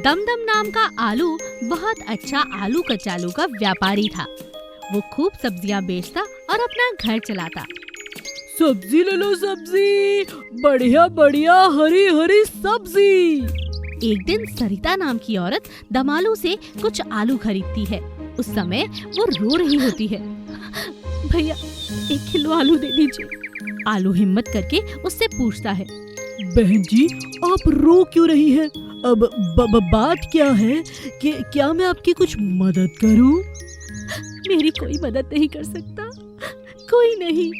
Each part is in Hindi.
दमदम नाम का आलू बहुत अच्छा आलू कचालू का व्यापारी था। वो खूब सब्जियां बेचता और अपना घर चलाता। सब्जी ले लो सब्जी, बढ़िया बढ़िया हरी हरी सब्जी। एक दिन सरिता नाम की औरत दमालू से कुछ आलू खरीदती है। उस समय वो रो रही होती है। भैया 1 किलो आलू दे दीजिए। आलू हिम्मत करके उससे पूछता है, बहन जी आप रो क्यों रही हैं? अब बात क्या है कि क्या मैं आपकी कुछ मदद करूं? मेरी कोई मदद नहीं कर सकता, कोई नहीं।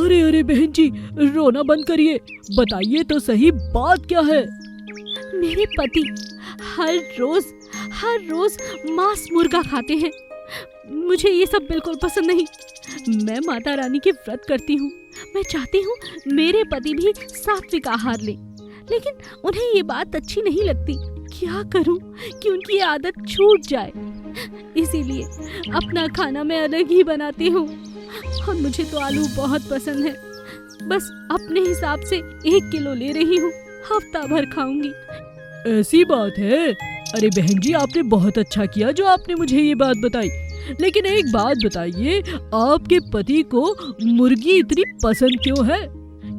अरे अरे बहन जी रोना बंद करिए, बताइए तो सही बात क्या है? मेरे पति हर रोज मांस मुर्गा खाते हैं। मुझे ये सब बिल्कुल पसंद नहीं। मैं माता रानी के व्रत करती हूँ। मैं चाहती हूँ मेरे पति भी सात्विक आहार ले, लेकिन उन्हें ये बात अच्छी नहीं लगती। क्या करूँ कि उनकी ये आदत छूट जाए? इसीलिए अपना खाना मैं अलग ही बनाती हूँ। और मुझे तो आलू बहुत पसंद है। बस अपने हिसाब से 1 किलो ले रही हूँ, हफ्ता भर खाऊंगी। ऐसी बात है? अरे बहन जी आपने बहुत अच्छा किया जो आपने मुझे ये बात बताई। लेकिन एक बात बताइए, आपके पति को मुर्गी इतनी पसंद क्यों है?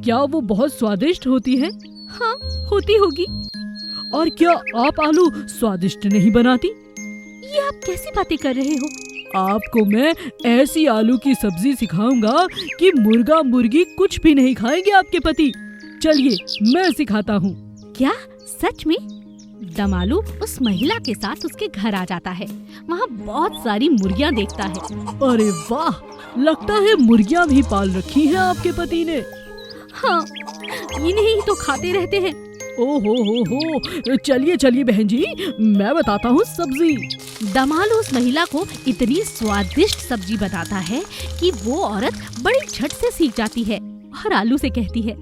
क्या वो बहुत स्वादिष्ट होती है? हाँ होती होगी। और क्या आप आलू स्वादिष्ट नहीं बनाती? ये आप कैसी बातें कर रहे हो? आपको मैं ऐसी आलू की सब्जी सिखाऊंगा कि मुर्गा मुर्गी कुछ भी नहीं खाएंगे आपके पति। चलिए मैं सिखाता हूँ। क्या सच में? दमालू उस महिला के साथ उसके घर आ जाता है। वहाँ बहुत सारी मुर्गियाँ देखता है। अरे वाह, लगता है मुर्गियाँ भी पाल रखी हैं आपके पति ने। हाँ, इन्हें ही तो खाते रहते हैं। हो, चलिए चलिए बहन जी मैं बताता हूँ सब्जी। दमालू उस महिला को इतनी स्वादिष्ट सब्जी बताता है कि वो औरत बड़ी झट से सीख जाती है और आलू से कहती है,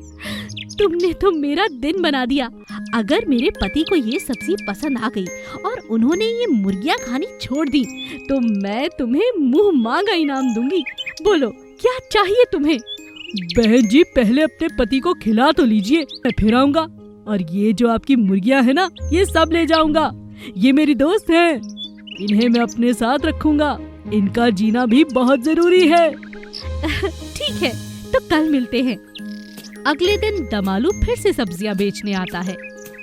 तुमने तो मेरा दिन बना दिया। अगर मेरे पति को ये सब्जी पसंद आ गई और उन्होंने ये मुर्गियाँ खानी छोड़ दी तो मैं तुम्हें मुंह मांगा इनाम दूंगी। बोलो क्या चाहिए तुम्हें? बहन जी पहले अपने पति को खिला तो लीजिए, मैं फिर आऊंगा। और ये जो आपकी मुर्गियाँ है ना, ये सब ले जाऊंगा। ये मेरी दोस्त हैं, इन्हें मैं अपने साथ रखूंगा। इनका जीना भी बहुत जरूरी है। ठीक है, तो कल मिलते हैं। अगले दिन दमालू फिर से सब्जियां बेचने आता है।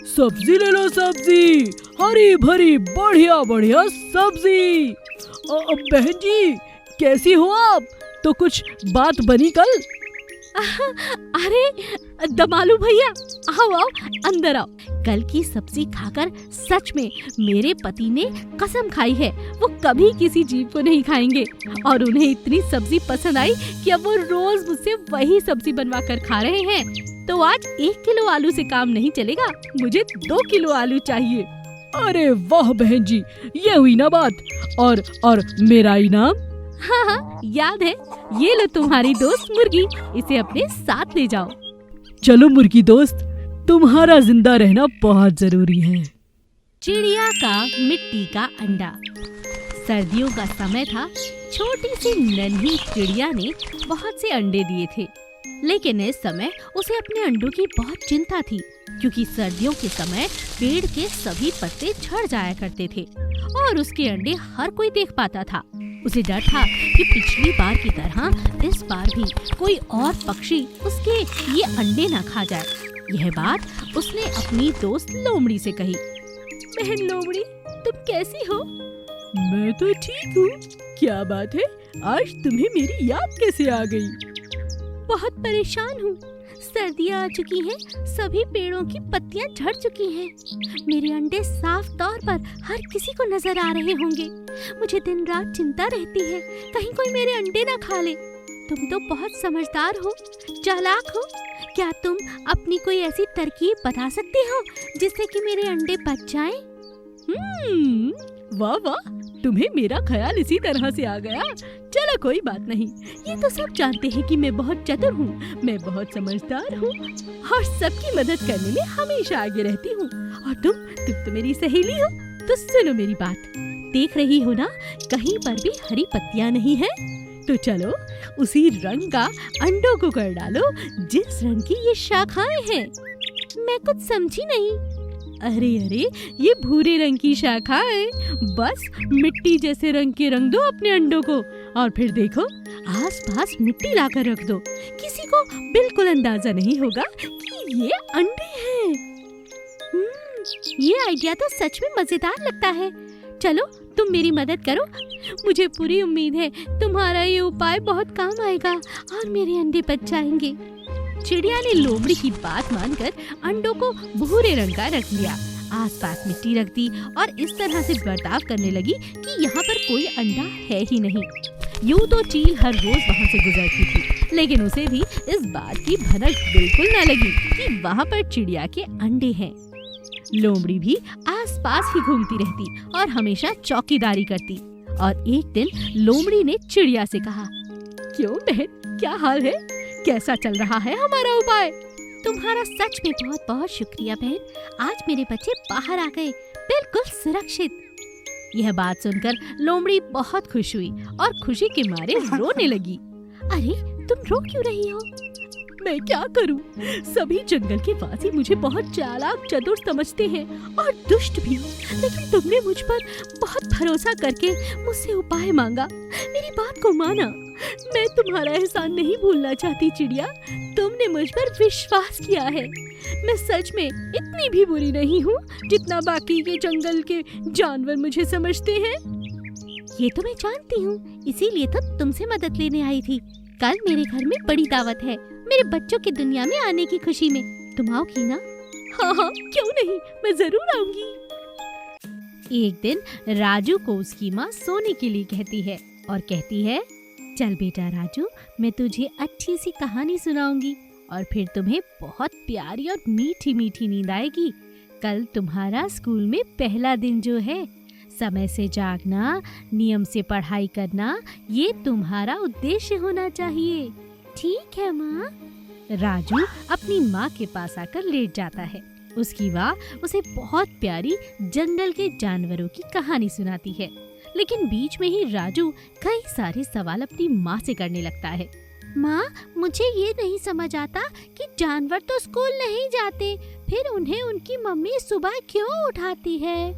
सब्जी ले लो सब्जी, हरी भरी बढ़िया बढ़िया सब्जी। बहन जी कैसी हो आप? तो कुछ बात बनी कल? अरे दमालू भैया आओ आओ अंदर आओ। कल की सब्जी खाकर सच में मेरे पति ने कसम खाई है वो कभी किसी जीव को नहीं खाएंगे। और उन्हें इतनी सब्जी पसंद आई कि अब वो रोज मुझसे वही सब्जी बनवा कर खा रहे हैं। तो आज 1 किलो आलू से काम नहीं चलेगा, मुझे 2 किलो आलू चाहिए। अरे वाह बहन जी, ये हुई ना बात। और मेरा इनाम? हाँ याद है, ये लो तुम्हारी दोस्त मुर्गी, इसे अपने साथ ले जाओ। चलो मुर्गी दोस्त, तुम्हारा जिंदा रहना बहुत जरूरी है। चिड़िया का मिट्टी का अंडा। सर्दियों का समय था। छोटी सी नन्ही चिड़िया ने बहुत से अंडे दिए थे, लेकिन इस समय उसे अपने अंडों की बहुत चिंता थी, क्योंकि सर्दियों के समय पेड़ के सभी पत्ते झड़ जाया करते थे और उसके अंडे हर कोई देख पाता था। उसे डर था कि पिछली बार की तरह इस बार भी कोई और पक्षी उसके ये अंडे न खा जाए। यह बात उसने अपनी दोस्त लोमड़ी से कही। बहन लोमड़ी, तुम कैसी हो? मैं तो ठीक हूँ। क्या बात है, आज तुम्हें मेरी याद कैसे आ गई? बहुत परेशान हूँ। सर्दियाँ आ चुकी हैं, सभी पेड़ों की पत्तियाँ झड़ चुकी हैं। मेरे अंडे साफ तौर पर हर किसी को नजर आ रहे होंगे। मुझे दिन रात चिंता रहती है कहीं कोई मेरे अंडे ना खा ले। तुम तो बहुत समझदार हो, चालाक हो। क्या तुम अपनी कोई ऐसी तरकीब बता सकते हो जिससे कि मेरे अंडे बच जाएं? वाह वाह, तुम्हें मेरा ख्याल इसी तरह से आ गया। चलो कोई बात नहीं, ये तो सब जानते हैं कि मैं बहुत चतुर हूँ, मैं बहुत समझदार हूँ और सबकी मदद करने में हमेशा आगे रहती हूँ। और तुम तो मेरी सहेली हो। तो सुनो मेरी बात, देख रही हो ना कहीं पर भी हरी पत्तियाँ नहीं है? तो चलो उसी रंग का अंडों को कर डालो जिस रंग की ये शाखाएं हैं। मैं कुछ समझी नहीं। अरे अरे, ये भूरे रंग की शाखा है। बस मिट्टी जैसे रंग के रंग दो अपने अंडों को और फिर देखो आसपास मिट्टी लाकर रख दो। किसी को बिल्कुल अंदाजा नहीं होगा कि ये अंडे हैं। ये आइडिया तो सच में मजेदार लगता है। चलो तुम मेरी मदद करो। मुझे पूरी उम्मीद है तुम्हारा ये उपाय बहुत काम आएगा और मेरे अंडे बच जाएंगे। चिड़िया ने लोमड़ी की बात मानकर अंडों को भूरे रंग का रख लिया, आसपास मिट्टी रख दी और इस तरह से बर्ताव करने लगी कि यहाँ पर कोई अंडा है ही नहीं। यूं तो चील हर रोज वहाँ से गुजरती थी, लेकिन उसे भी इस बात की भनक बिल्कुल न लगी कि वहाँ पर चिड़िया के अंडे हैं। लोमड़ी भी आसपास ही घूमती रहती और हमेशा चौकीदारी करती। और एक दिन लोमड़ी ने चिड़िया से कहा, क्यों बहन, क्या हाल है? कैसा चल रहा है हमारा उपाय? तुम्हारा सच में बहुत बहुत शुक्रिया बहन। आज मेरे बच्चे बाहर आ गए, बिल्कुल सुरक्षित। यह बात सुनकर लोमड़ी बहुत खुश हुई और खुशी के मारे रोने लगी। अरे तुम रो क्यों रही हो? मैं क्या करूं? सभी जंगल के वासी मुझे बहुत चालाक चतुर समझते हैं और दुष्ट भी, लेकिन तुमने मुझ पर बहुत भरोसा करके मुझसे उपाय मांगा, मेरी बात को माना। मैं तुम्हारा एहसान नहीं भूलना चाहती चिड़िया, तुमने मुझ पर विश्वास किया है। मैं सच में इतनी भी बुरी नहीं हूँ जितना बाकी के जंगल के जानवर मुझे समझते हैं। ये तो मैं जानती हूँ, इसीलिए तो तुमसे मदद लेने आई थी। कल मेरे घर में बड़ी दावत है, मेरे बच्चों की दुनिया में आने की खुशी में। तुम आओगी ना? हाँ हाँ, क्यों नहीं, मैं जरूर आऊंगी। एक दिन राजू को उसकी माँ सोने के लिए कहती है और कहती है, चल बेटा राजू, मैं तुझे अच्छी सी कहानी सुनाऊंगी और फिर तुम्हें बहुत प्यारी और मीठी मीठी नींद आएगी। कल तुम्हारा स्कूल में पहला दिन जो है, समय से जागना, नियम से पढ़ाई करना, ये तुम्हारा उद्देश्य होना चाहिए। ठीक है माँ। राजू अपनी माँ के पास आकर लेट जाता है। उसकी माँ उसे बहुत प्यारी जंगल के जानवरों की कहानी सुनाती है, लेकिन बीच में ही राजू कई सारे सवाल अपनी माँ से करने लगता है। माँ, मुझे ये नहीं समझ आता कि जानवर तो स्कूल नहीं जाते, फिर उन्हें उनकी मम्मी सुबह क्यों उठाती है?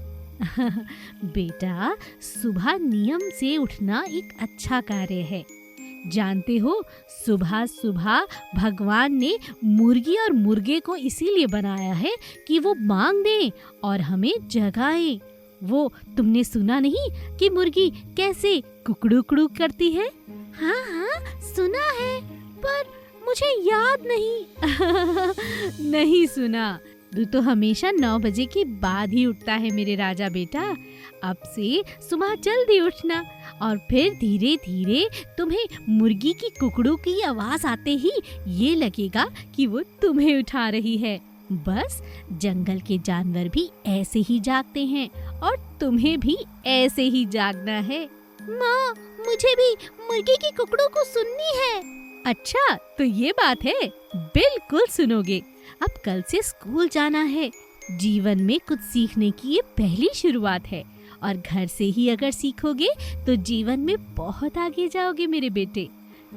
बेटा, सुबह नियम से उठना एक अच्छा कार्य है। जानते हो, सुबह सुबह भगवान ने मुर्गी और मुर्गे को इसीलिए बनाया है कि वो मांग दें और हमें जगाएं। वो तुमने सुना नहीं कि मुर्गी कैसे कुकड़ू करती है? हाँ हाँ सुना है, पर मुझे याद नहीं। नहीं सुना? तू तो हमेशा 9 बजे के बाद ही उठता है मेरे राजा बेटा। अब से सुबह जल्दी उठना और फिर धीरे धीरे तुम्हें मुर्गी की कुकड़ू की आवाज आते ही ये लगेगा कि वो तुम्हें उठा रही है। बस जंगल के जानवर भी ऐसे ही जागते हैं और तुम्हें भी ऐसे ही जागना है। माँ, मुझे भी मुर्गी की कुकड़ू को सुननी है। अच्छा, तो ये बात है, बिल्कुल सुनोगे। अब कल से स्कूल जाना है। जीवन में कुछ सीखने की ये पहली शुरुआत है और घर से ही अगर सीखोगे तो जीवन में बहुत आगे जाओगे मेरे बेटे।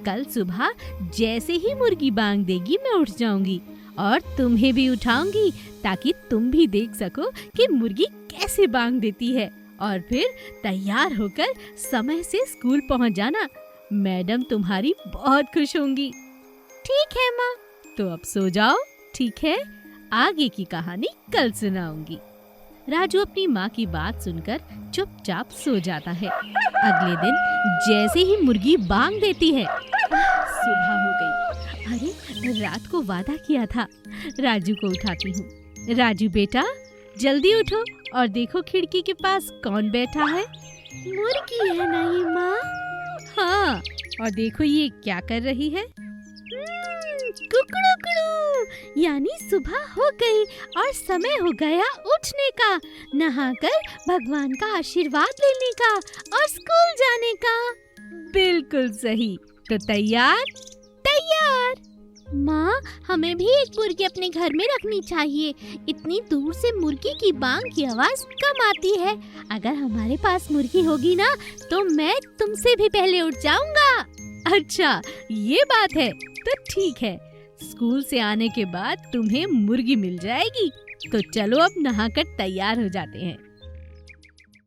कल सुबह जैसे ही मुर्गी बांग देगी मैं उठ जाऊंगी और तुम्हें भी उठाऊंगी ताकि तुम भी देख सको कि मुर्गी कैसे बांग देती है और फिर तैयार होकर समय से स्कूल पहुंच जाना। मैडम तुम्हारी बहुत खुश होंगी। ठीक है माँ, तो अब सो जाओ। ठीक है, आगे की कहानी कल सुनाऊंगी। राजू अपनी माँ की बात सुनकर चुपचाप सो जाता है। अगले दिन जैसे ही मुर्गी बांग देती है, सुबह हो गई। अरे, रात को वादा किया था। राजू को उठाती हूँ। राजू बेटा, जल्दी उठो और देखो खिड़की के पास कौन बैठा है। मुर्गी है ना ये माँ? हाँ, और देखो ये क्या कर रही है। कुकड़ू, यानी सुबह हो गई और समय हो गया उठने का, नहाकर भगवान का आशीर्वाद लेने का और स्कूल जाने का। बिल्कुल सही, तो तैयार? तैयार। माँ, हमें भी एक मुर्गी अपने घर में रखनी चाहिए। इतनी दूर से मुर्गी की बांग की आवाज कम आती है। अगर हमारे पास मुर्गी होगी ना तो मैं तुमसे भी पहले उठ जाऊंगा। अच्छा, ये बात है तो ठीक है। स्कूल से आने के बाद तुम्हें मुर्गी मिल जाएगी। तो चलो अब नहाकर तैयार हो जाते हैं।